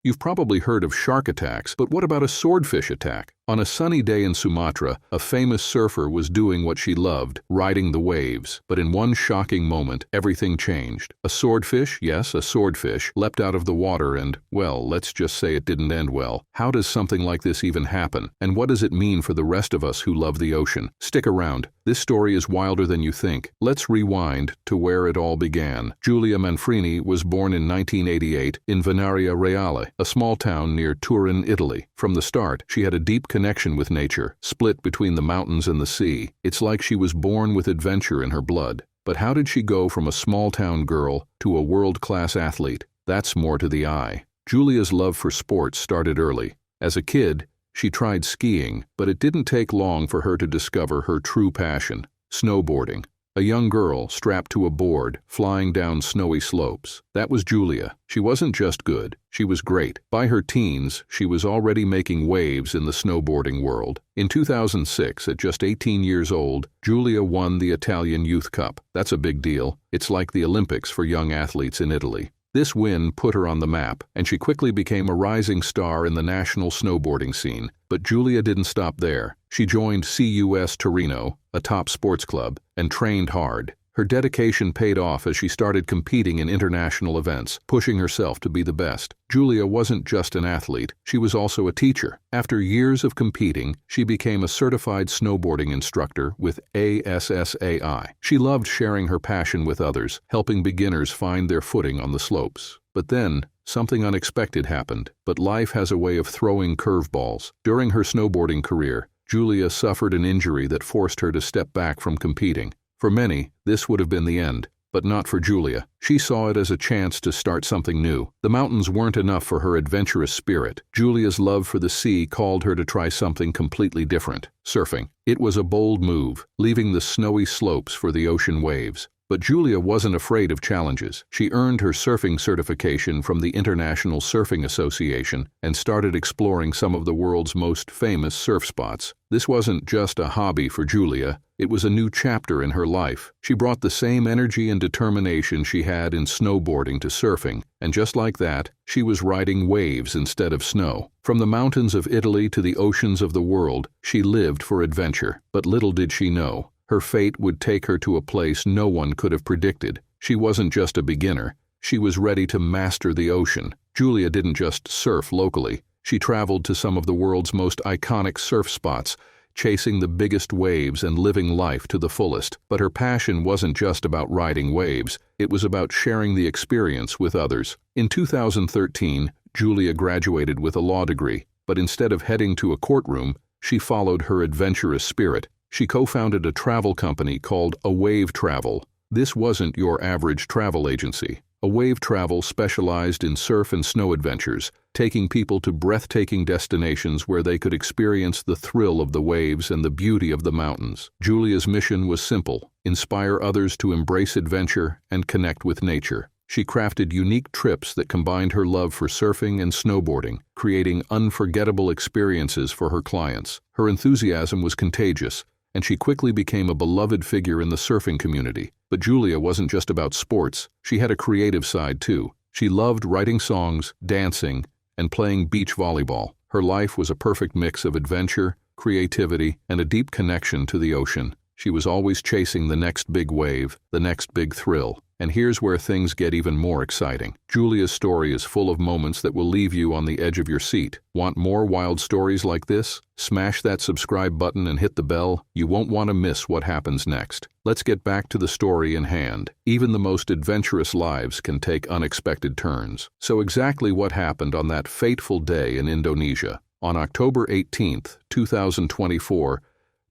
You've probably heard of shark attacks, but what about a swordfish attack? On a sunny day in Sumatra, a famous surfer was doing what she loved, riding the waves. But in one shocking moment, everything changed. A swordfish, yes, a swordfish, leapt out of the water and, well, let's just say it didn't end well. How does something like this even happen? And what does it mean for the rest of us who love the ocean? Stick around. This story is wilder than you think. Let's rewind to where it all began. Giulia Manfrini was born in 1988 in Venaria Reale, a small town near Turin, Italy. From the start, she had a deep connection with nature, split between the mountains and the sea. It's like she was born with adventure in her blood. But how did she go from a small-town girl to a world-class athlete? That's more to the eye. Giulia's love for sports started early. As a kid, she tried skiing, but it didn't take long for her to discover her true passion: snowboarding. A young girl strapped to a board, flying down snowy slopes. That was Giulia. She wasn't just good, she was great. By her teens, she was already making waves in the snowboarding world. In 2006, at just 18 years old, Giulia won the Italian Youth Cup. That's a big deal. It's like the Olympics for young athletes in Italy. This win put her on the map, and she quickly became a rising star in the national snowboarding scene. But Giulia didn't stop there. She joined CUS Torino, a top sports club, and trained hard. Her dedication paid off as she started competing in international events, pushing herself to be the best. Giulia wasn't just an athlete, she was also a teacher. After years of competing, she became a certified snowboarding instructor with ASSAI. She loved sharing her passion with others, helping beginners find their footing on the slopes. But then, something unexpected happened. But life has a way of throwing curveballs. During her snowboarding career, Giulia suffered an injury that forced her to step back from competing. For many, this would have been the end, but not for Giulia. She saw it as a chance to start something new. The mountains weren't enough for her adventurous spirit. Giulia's love for the sea called her to try something completely different: surfing. It was a bold move, leaving the snowy slopes for the ocean waves. But Giulia wasn't afraid of challenges. She earned her surfing certification from the International Surfing Association and started exploring some of the world's most famous surf spots. This wasn't just a hobby for Giulia, it was a new chapter in her life. She brought the same energy and determination she had in snowboarding to surfing, and just like that, she was riding waves instead of snow. From the mountains of Italy to the oceans of the world, she lived for adventure. But little did she know, her fate would take her to a place no one could have predicted. She wasn't just a beginner, she was ready to master the ocean. Giulia didn't just surf locally, she traveled to some of the world's most iconic surf spots, chasing the biggest waves and living life to the fullest. But her passion wasn't just about riding waves, it was about sharing the experience with others. In 2013, Giulia graduated with a law degree, but instead of heading to a courtroom, she followed her adventurous spirit. She co-founded a travel company called A Wave Travel. This wasn't your average travel agency. A Wave Travel specialized in surf and snow adventures, taking people to breathtaking destinations where they could experience the thrill of the waves and the beauty of the mountains. Giulia's mission was simple: inspire others to embrace adventure and connect with nature. She crafted unique trips that combined her love for surfing and snowboarding, creating unforgettable experiences for her clients. Her enthusiasm was contagious, and she quickly became a beloved figure in the surfing community. But Giulia wasn't just about sports, she had a creative side too. She loved writing songs, dancing, and playing beach volleyball. Her life was a perfect mix of adventure, creativity, and a deep connection to the ocean. She was always chasing the next big wave, the next big thrill. And here's where things get even more exciting. Giulia's story is full of moments that will leave you on the edge of your seat. Want more wild stories like this? Smash that subscribe button and hit the bell. You won't want to miss what happens next. Let's get back to the story in hand. Even the most adventurous lives can take unexpected turns. So exactly what happened on that fateful day in Indonesia? On October 18, 2024,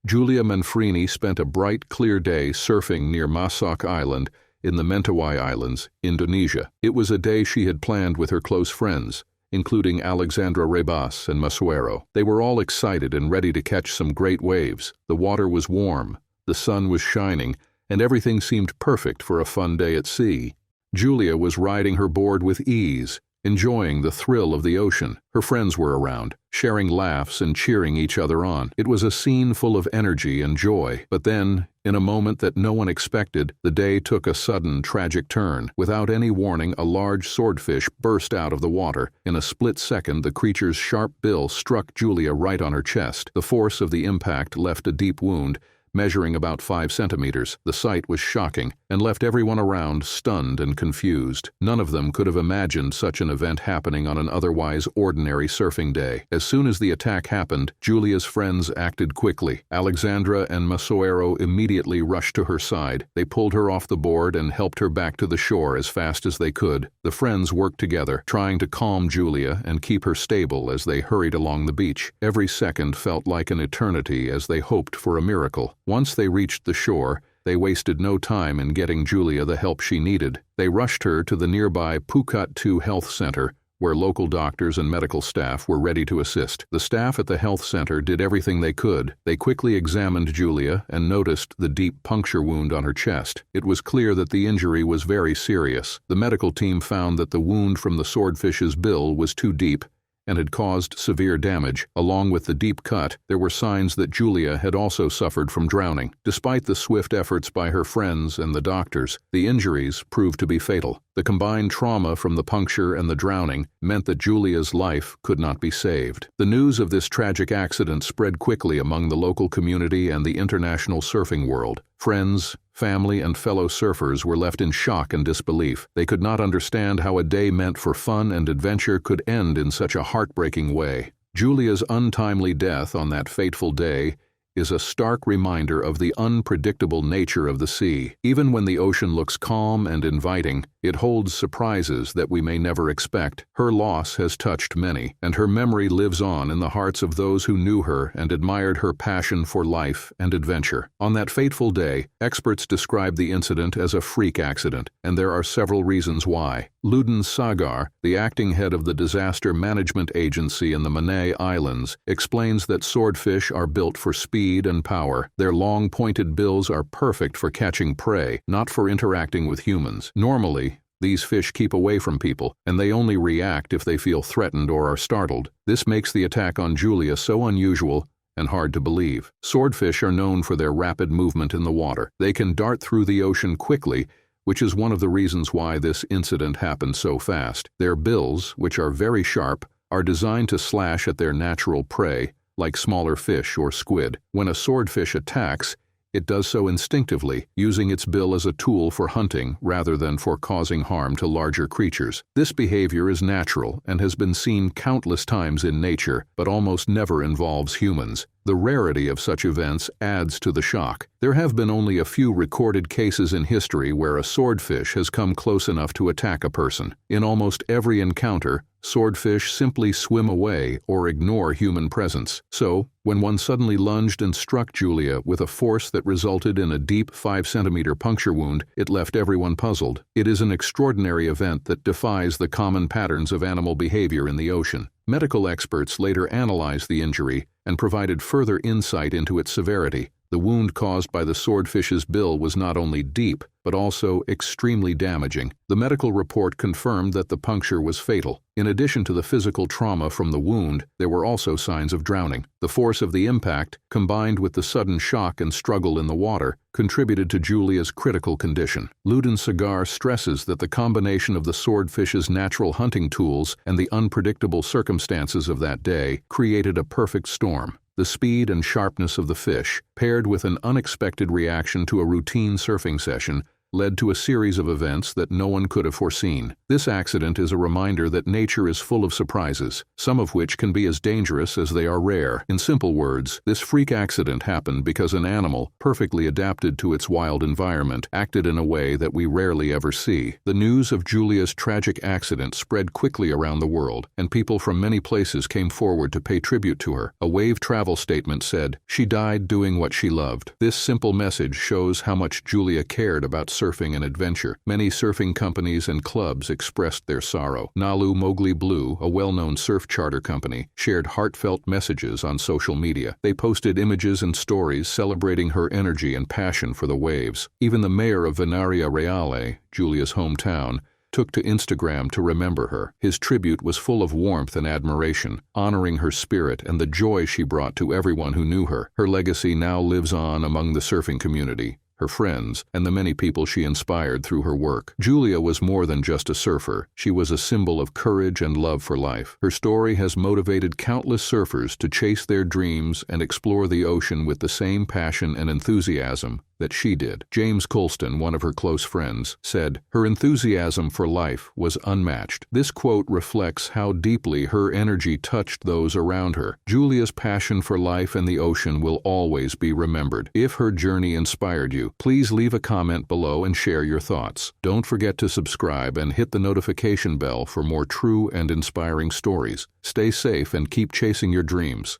Giulia Manfrini spent a bright, clear day surfing near Masak Island in the Mentawai Islands, Indonesia. It was a day she had planned with her close friends, including Alexandra Rebas and Masuero. They were all excited and ready to catch some great waves. The water was warm, the sun was shining, and everything seemed perfect for a fun day at sea. Giulia was riding her board with ease, enjoying the thrill of the ocean. Her friends were around, sharing laughs and cheering each other on. It was a scene full of energy and joy. But then, in a moment that no one expected, the day took a sudden, tragic turn. Without any warning, a large swordfish burst out of the water. In a split second, the creature's sharp bill struck Giulia right on her chest. The force of the impact left a deep wound, measuring about 5 centimeters. The sight was shocking and left everyone around stunned and confused. None of them could have imagined such an event happening on an otherwise ordinary surfing day. As soon as the attack happened, Giulia's friends acted quickly. Alexandra and Masoero immediately rushed to her side. They pulled her off the board and helped her back to the shore as fast as they could. The friends worked together, trying to calm Giulia and keep her stable as they hurried along the beach. Every second felt like an eternity as they hoped for a miracle. Once they reached the shore, they wasted no time in getting Giulia the help she needed. They rushed her to the nearby Phuket 2 Health Center, where local doctors and medical staff were ready to assist. The staff at the health center did everything they could. They quickly examined Giulia and noticed the deep puncture wound on her chest. It was clear that the injury was very serious. The medical team found that the wound from the swordfish's bill was too deep and had caused severe damage. Along with the deep cut, there were signs that Giulia had also suffered from drowning. Despite the swift efforts by her friends and the doctors, the injuries proved to be fatal. The combined trauma from the puncture and the drowning meant that Giulia's life could not be saved. The news of this tragic accident spread quickly among the local community and the international surfing world. Friends, family, and fellow surfers were left in shock and disbelief. They could not understand how a day meant for fun and adventure could end in such a heartbreaking way. Giulia's untimely death on that fateful day is a stark reminder of the unpredictable nature of the sea. Even when the ocean looks calm and inviting, it holds surprises that we may never expect. Her loss has touched many, and her memory lives on in the hearts of those who knew her and admired her passion for life and adventure. On that fateful day, experts describe the incident as a freak accident, and there are several reasons why. Ludin Sagar, the acting head of the Disaster Management Agency in the Manay Islands, explains that swordfish are built for speed and power. Their long pointed bills are perfect for catching prey, not for interacting with humans. Normally, these fish keep away from people, and they only react if they feel threatened or are startled. This makes the attack on Giulia so unusual and hard to believe. Swordfish are known for their rapid movement in the water. They can dart through the ocean quickly, which is one of the reasons why this incident happened so fast. Their bills, which are very sharp, are designed to slash at their natural prey, like smaller fish or squid. When a swordfish attacks, it does so instinctively, using its bill as a tool for hunting rather than for causing harm to larger creatures. This behavior is natural and has been seen countless times in nature, but almost never involves humans. The rarity of such events adds to the shock. There have been only a few recorded cases in history where a swordfish has come close enough to attack a person. In almost every encounter, swordfish simply swim away or ignore human presence. So, when one suddenly lunged and struck Giulia with a force that resulted in a deep 5-centimeter puncture wound, it left everyone puzzled. It is an extraordinary event that defies the common patterns of animal behavior in the ocean. Medical experts later analyzed the injury and provided further insight into its severity. The wound caused by the swordfish's bill was not only deep, but also extremely damaging. The medical report confirmed that the puncture was fatal. In addition to the physical trauma from the wound, there were also signs of drowning. The force of the impact, combined with the sudden shock and struggle in the water, contributed to Giulia's critical condition. Ludin Sagar stresses that the combination of the swordfish's natural hunting tools and the unpredictable circumstances of that day created a perfect storm. The speed and sharpness of the fish, paired with an unexpected reaction to a routine surfing session, led to a series of events that no one could have foreseen. This accident is a reminder that nature is full of surprises, some of which can be as dangerous as they are rare. In simple words, this freak accident happened because an animal, perfectly adapted to its wild environment, acted in a way that we rarely ever see. The news of Giulia's tragic accident spread quickly around the world, and people from many places came forward to pay tribute to her. A Wave travel statement said, "She died doing what she loved." This simple message shows how much Giulia cared about surfing and adventure. Many surfing companies and clubs expressed their sorrow. Nalu Mowgli Blue, a well-known surf charter company, shared heartfelt messages on social media. They posted images and stories celebrating her energy and passion for the waves. Even the mayor of Venaria Reale, Giulia's hometown, took to Instagram to remember her. His tribute was full of warmth and admiration, honoring her spirit and the joy she brought to everyone who knew her. Her legacy now lives on among the surfing community, her friends, and the many people she inspired through her work. Giulia was more than just a surfer. She was a symbol of courage and love for life. Her story has motivated countless surfers to chase their dreams and explore the ocean with the same passion and enthusiasm that she did. James Colston, one of her close friends, said, "Her enthusiasm for life was unmatched." This quote reflects how deeply her energy touched those around her. Giulia's passion for life and the ocean will always be remembered. If her journey inspired you, please leave a comment below and share your thoughts. Don't forget to subscribe and hit the notification bell for more true and inspiring stories. Stay safe and keep chasing your dreams.